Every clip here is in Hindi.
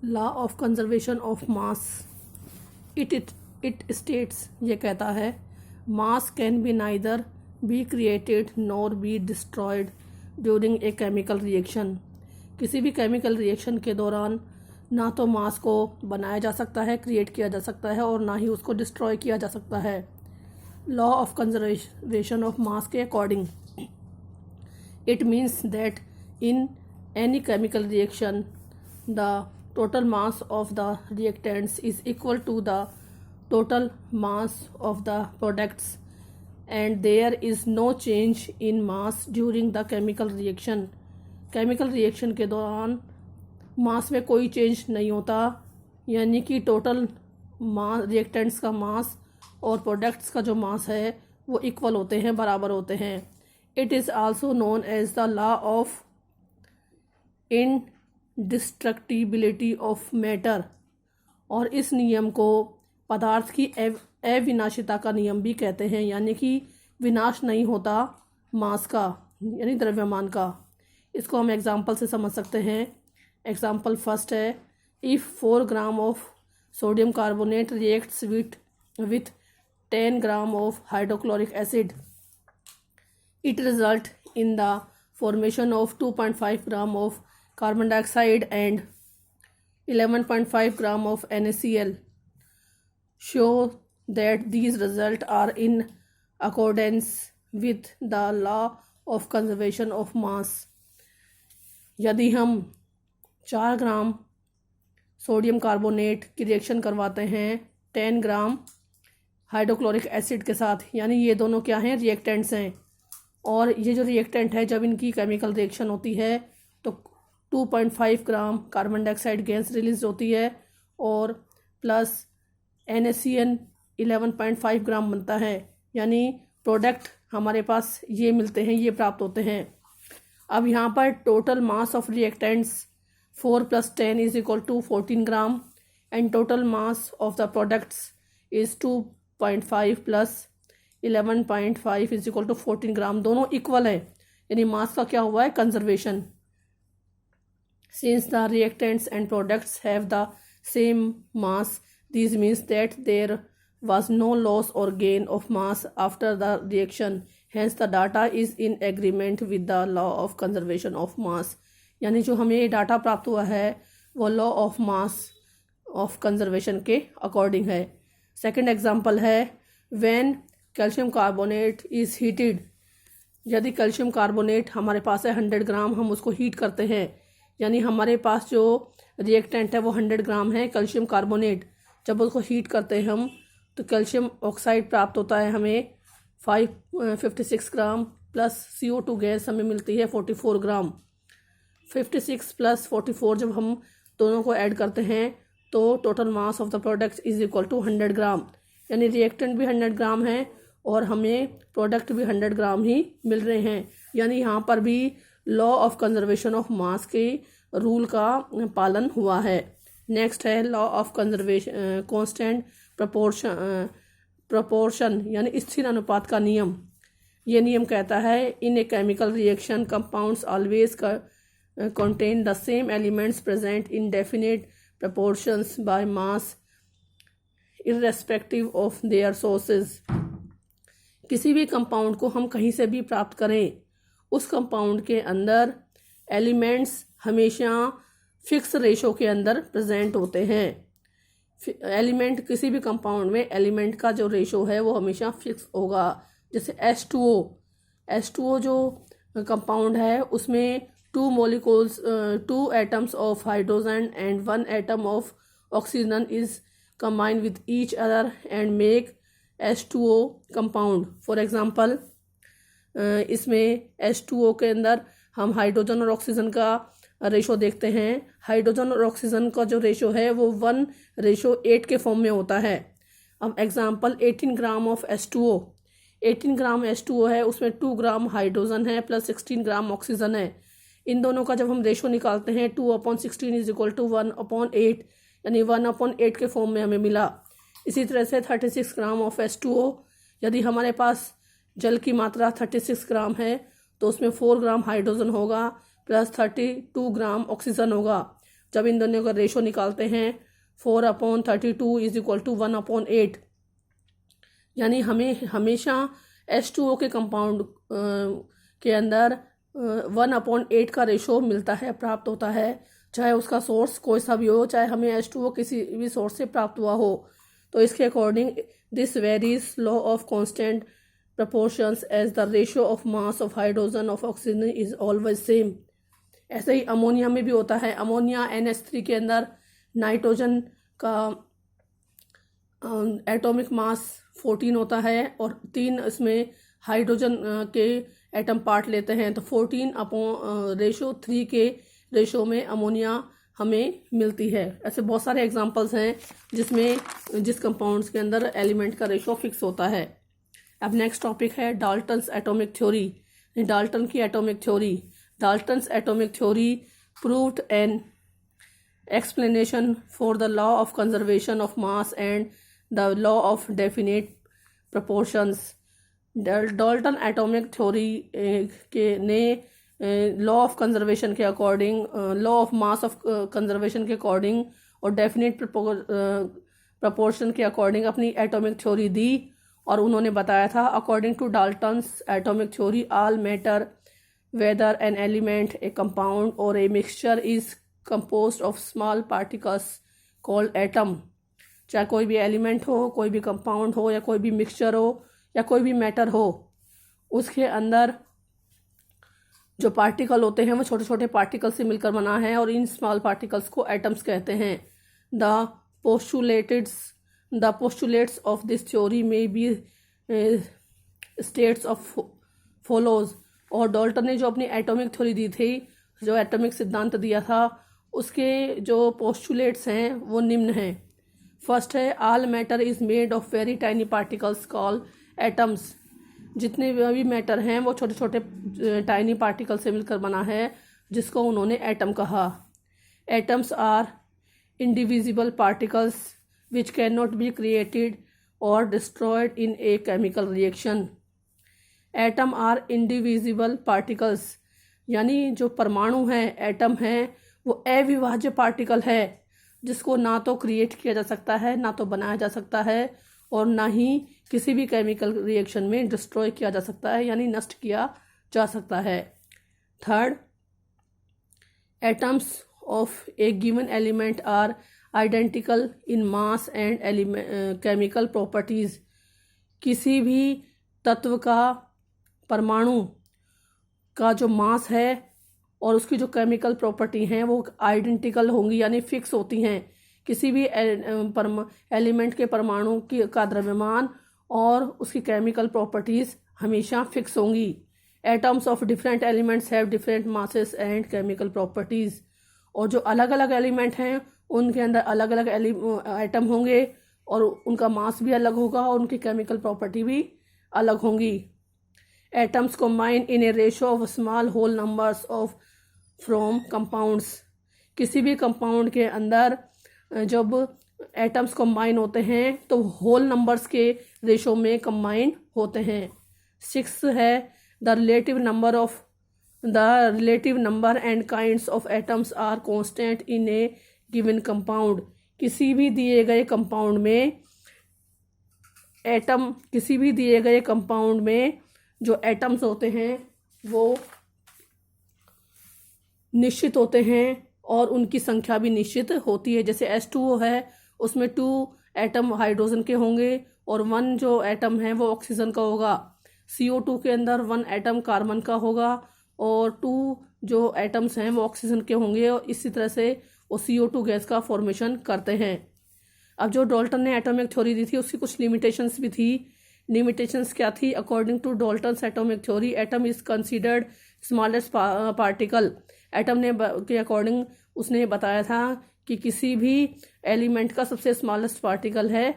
Law of conservation of mass it states, ये कहता है मास can be neither be created nor be destroyed during a chemical reaction. किसी भी केमिकल रिएक्शन के दौरान ना तो मास को बनाया जा सकता है, क्रिएट किया जा सकता है, और ना ही उसको डिस्ट्रॉय किया जा सकता है। Law of conservation of mass के according it means that in any chemical reaction the total mass of the reactants is equal to the total mass of the products and there is no change in mass during the chemical reaction। chemical reaction के दौरान मास में कोई चेंज नहीं होता, यानी कि टोटल मास रिएक्टेंट्स का मास और प्रोडक्ट्स का जो मास है वो इक्वल होते हैं, बराबर होते हैं। It is also known as the law of indestructibility of matter, और इस नियम को पदार्थ की अविनाशिता का नियम भी कहते हैं, यानी कि विनाश नहीं होता मास का, यानी द्रव्यमान का। इसको हम एग्जाम्पल से समझ सकते हैं। एग्जाम्पल फर्स्ट है, if 4 gram of sodium carbonate reacts with 10 gram of hydrochloric acid it result in the formation of 2.5 gram of carbon dioxide and 11.5 gram of NaCl। Show that these results are in accordance with the law of conservation of mass। यदि हम 4 ग्राम सोडियम कार्बोनेट की रिएक्शन करवाते हैं 10 ग्राम हाइड्रोक्लोरिक एसिड के साथ, यानी ये दोनों क्या हैं, रिएक्टेंट्स हैं, और ये जो रिएक्टेंट है जब इनकी केमिकल रिएक्शन होती है तो 2.5 gram carbon dioxide gas release होती है और प्लस NaCl 11.5 ग्राम बनता है, यानी प्रोडक्ट हमारे पास ये मिलते हैं, ये प्राप्त होते हैं। अब यहाँ पर total mass of reactants 4 + 10 = 14 gram and total mass of the products is 2.5 + 11.5 = 14 gram, दोनों इक्वल है, यानी मास का क्या हुआ है, conservation. Since the reactants and products have the same mass this means that there was no loss और gain of mass after the reaction, hence the data is in agreement with the law of conservation of मास। यानी जो हमें ये डाटा प्राप्त हुआ है वो law of mass of conservation के अकॉर्डिंग है। सेकेंड एग्जाम्पल है, when calcium carbonate is heated. यदि कैल्शियम कार्बोनेट हमारे पास है 100 ग्राम, हम उसको हीट करते हैं, यानी हमारे पास जो रिएक्टेंट है वो 100 ग्राम है कैल्शियम कार्बोनेट। जब उसको हीट करते हैं हम तो कैल्शियम ऑक्साइड प्राप्त होता है हमें 56 ग्राम प्लस CO2 गैस हमें मिलती है 44 ग्राम। 56 + 44 जब हम दोनों को ऐड करते हैं तो total mass of the product is equal to 100 ग्राम, यानी रिएक्टेंट भी 100 ग्राम है और हमें प्रोडक्ट भी 100 ग्राम ही मिल रहे हैं, यानी यहाँ पर भी law of conservation of mass के रूल का पालन हुआ है। नेक्स्ट है law of conservation constant proportion, यानी स्थिर अनुपात का नियम। ये नियम कहता है in a chemical reaction compounds always contain the same elements present in definite proportions by mass irrespective of their sources। किसी भी कंपाउंड को हम कहीं से भी प्राप्त करें, उस कंपाउंड के अंदर एलिमेंट्स हमेशा फिक्स रेशो के अंदर प्रेजेंट होते हैं। एलिमेंट किसी भी कंपाउंड में एलिमेंट का जो रेशो है वो हमेशा फिक्स होगा। जैसे H2O जो कंपाउंड है उसमें 2 atoms of hydrogen and 1 atom of oxygen is combined with each other and make H2O compound। For example इसमें H2O के अंदर हम हाइड्रोजन और ऑक्सीजन का रेशो देखते हैं। हाइड्रोजन और ऑक्सीजन का जो रेशो है वो 1:8 के फॉर्म में होता है। अब example 18 gram of H2O, 18 gram H2O है, उसमें 2 ग्राम हाइड्रोजन है प्लस 16 ग्राम ऑक्सीजन है। इन दोनों का जब हम रेशो निकालते हैं 2/16 = 1/8, यानी 1/8 के फॉर्म में हमें मिला। इसी तरह से 36 ग्राम ऑफ H2O, यदि हमारे पास जल की मात्रा 36 ग्राम है तो उसमें 4 ग्राम हाइड्रोजन होगा प्लस 32 ग्राम ऑक्सीजन होगा। जब इन दोनों का रेशो निकालते हैं 4/32 इज इक्वल टू 1/8, यानी हमें हमेशा H2O के कंपाउंड के अंदर 1/8 का रेशो मिलता है, प्राप्त होता है, चाहे उसका सोर्स कोई सा भी हो, चाहे हमें H2O किसी भी सोर्स से प्राप्त हुआ हो। तो इसके according this varies law of constant proportions as the ratio of mass of hydrogen of oxygen is always same। ऐसे ही अमोनिया में भी होता है। अमोनिया NH3 के अंदर नाइट्रोजन का एटॉमिक मास 14 होता है और 3 इसमें हाइड्रोजन के एटम पार्ट लेते हैं, तो 14/3 के रेशो में अमोनिया हमें मिलती है। ऐसे बहुत सारे एग्जांपल्स हैं जिस कंपाउंड्स के अंदर एलिमेंट का रेशो फिक्स होता है। अब नेक्स्ट टॉपिक है डाल्टन्स एटॉमिक थ्योरी। डाल्टन की atomic theory. Dalton's atomic theory proved an explanation for the law of conservation of mass and the law of definite proportions। Dalton atomic theory के ने लॉ ऑफ कंजर्वेशन के according, law of mass of conservation के अकॉर्डिंग और डेफिनेट प्रपोर्शन के अकॉर्डिंग अपनी एटॉमिक थ्योरी दी। और उन्होंने बताया था according to Dalton's atomic theory all matter whether an element a compound और a mixture is composed of small particles called atom। चाहे कोई भी एलिमेंट हो, कोई भी कंपाउंड हो, या कोई भी मिक्सचर हो, या कोई भी मैटर हो, उसके अंदर जो पार्टिकल होते हैं वो छोटे छोटे पार्टिकल से मिलकर बना है और इन स्मॉल पार्टिकल्स को एटम्स कहते हैं। The postulates of this theory में बी स्टेट्स ऑफ फॉलोज। और डाल्टन ने जो अपनी एटॉमिक थ्योरी दी थी, जो एटॉमिक सिद्धांत दिया था, उसके जो पोस्टुलेट्स हैं वो निम्न हैं। फर्स्ट है all matter is made of very tiny particles called atoms. जितने भी मैटर हैं वो छोटे छोटे टाइनी पार्टिकल से मिलकर बना है, जिसको उन्होंने एटम कहा। Atoms are indivisible particles which can not be created और destroyed in a chemical reaction. Atom are indivisible particles, यानी जो परमाणु है, एटम है, वो अविभाज्य पार्टिकल है, जिसको ना तो क्रिएट किया जा सकता है, ना तो बनाया जा सकता है, और ना ही किसी भी केमिकल रिएक्शन में डिस्ट्रॉय किया जा सकता है, यानी नष्ट किया जा सकता है। Third, atoms of a given element are identical in mass and chemical properties. किसी भी तत्व का, परमाणु का जो मास है और उसकी जो केमिकल प्रॉपर्टी हैं वो आइडेंटिकल होंगी, यानी फिक्स होती हैं। किसी भी एलिमेंट के परमाणु का द्रव्यमान और उसकी केमिकल प्रॉपर्टीज हमेशा फिक्स होंगी। Atoms of different elements have different masses and chemical properties. और जो अलग अलग एलिमेंट हैं उनके अंदर अलग अलग एटम होंगे और उनका मास भी अलग होगा और उनकी केमिकल प्रॉपर्टी भी अलग होंगी। Atoms combine in a ratio of small whole numbers of from compounds। किसी भी कंपाउंड के अंदर जब एटम्स कंबाइन होते हैं तो होल नंबर्स के रेशो में कंबाइन होते हैं। 6 है the relative number and kinds of atoms are constant in a given compound. किसी भी दिए गए कंपाउंड में जो एटम्स होते हैं वो निश्चित होते हैं और उनकी संख्या भी निश्चित होती है। जैसे H2O है, उसमें 2 एटम हाइड्रोजन के होंगे और 1 जो एटम है वो ऑक्सीजन का होगा। CO2 के अंदर 1 एटम कार्बन का होगा और 2 जो एटम्स हैं वो ऑक्सीजन के होंगे और इसी तरह से वो CO2 गैस का फॉर्मेशन करते हैं। अब जो डाल्टन ने एटॉमिक थ्योरी दी थी उसकी कुछ लिमिटेशंस भी थी। लिमिटेशंस क्या थी? According to Dalton's atomic theory atom is considered smallest particle. Atom ने के अकॉर्डिंग उसने बताया था कि किसी भी एलिमेंट का सबसे स्मॉलेस्ट पार्टिकल है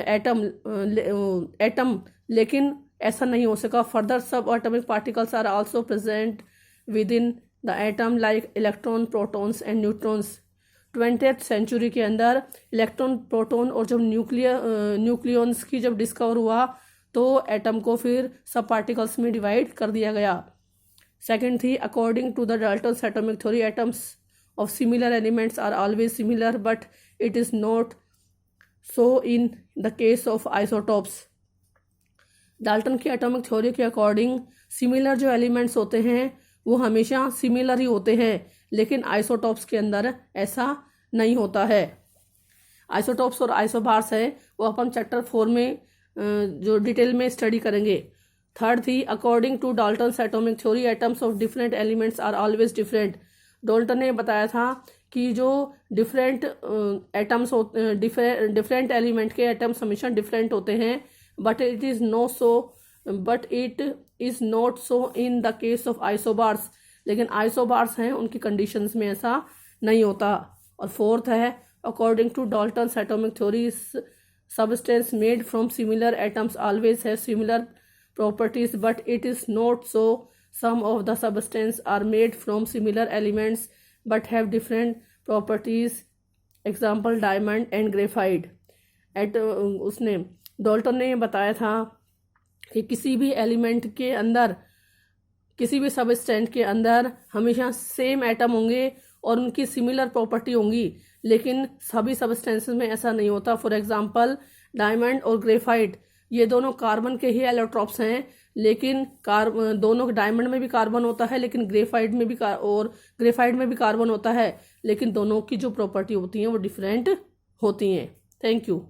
एटम, लेकिन ऐसा नहीं हो सका। Further subatomic particles are also present within the atom like electron, protons and neutrons. 20th century के अंदर इलेक्ट्रॉन, प्रोटॉन और जब न्यूक्लियॉन्स की जब डिस्कवर हुआ तो एटम को फिर सब पार्टिकल्स में डिवाइड कर दिया गया। सेकंड थी according to the Dalton's atomic theory atoms of similar elements are always similar, but it is not so in the case of isotopes. Dalton की एटॉमिक थ्योरी के अकॉर्डिंग सिमिलर जो एलिमेंट्स होते हैं वो हमेशा सिमिलर ही होते हैं, लेकिन आइसोटॉप्स के अंदर ऐसा नहीं होता है। आइसोटॉप्स और आइसोबार्स है वो अपन चैप्टर 4 में जो डिटेल में स्टडी करेंगे। थर्ड थी, according to Dalton's atomic theory atoms of different elements are always different. Dalton ने बताया था कि जो डिफरेंट एटम्स डिफरेंट एलिमेंट के एटम्स हमेशा डिफरेंट होते हैं, but it is not so in the case of isobars. लेकिन आइसोबार्स हैं उनकी कंडीशंस में ऐसा नहीं होता। और फोर्थ है, according to Dalton's atomic theory substance made from similar atoms always has similar properties, but it is not so. Some of the substances are made from similar elements but have different properties. Example, diamond and graphite. उसने डाल्टन ने बताया था कि किसी भी एलिमेंट के अंदर, किसी भी सबस्टेंस के अंदर हमेशा सेम एटम होंगे और उनकी सिमिलर प्रॉपर्टी होंगी, लेकिन सभी सबस्टेंसेस में ऐसा नहीं होता। फॉर एग्जांपल, डायमंड और ग्रेफाइट ये दोनों कार्बन के ही एलोट्रॉप्स हैं, लेकिन दोनों डायमंड में भी कार्बन होता है, लेकिन ग्रेफाइट में भी और ग्रेफाइट में भी कार्बन होता है, लेकिन दोनों की जो प्रॉपर्टी होती हैं वो डिफरेंट होती हैं। Thank you.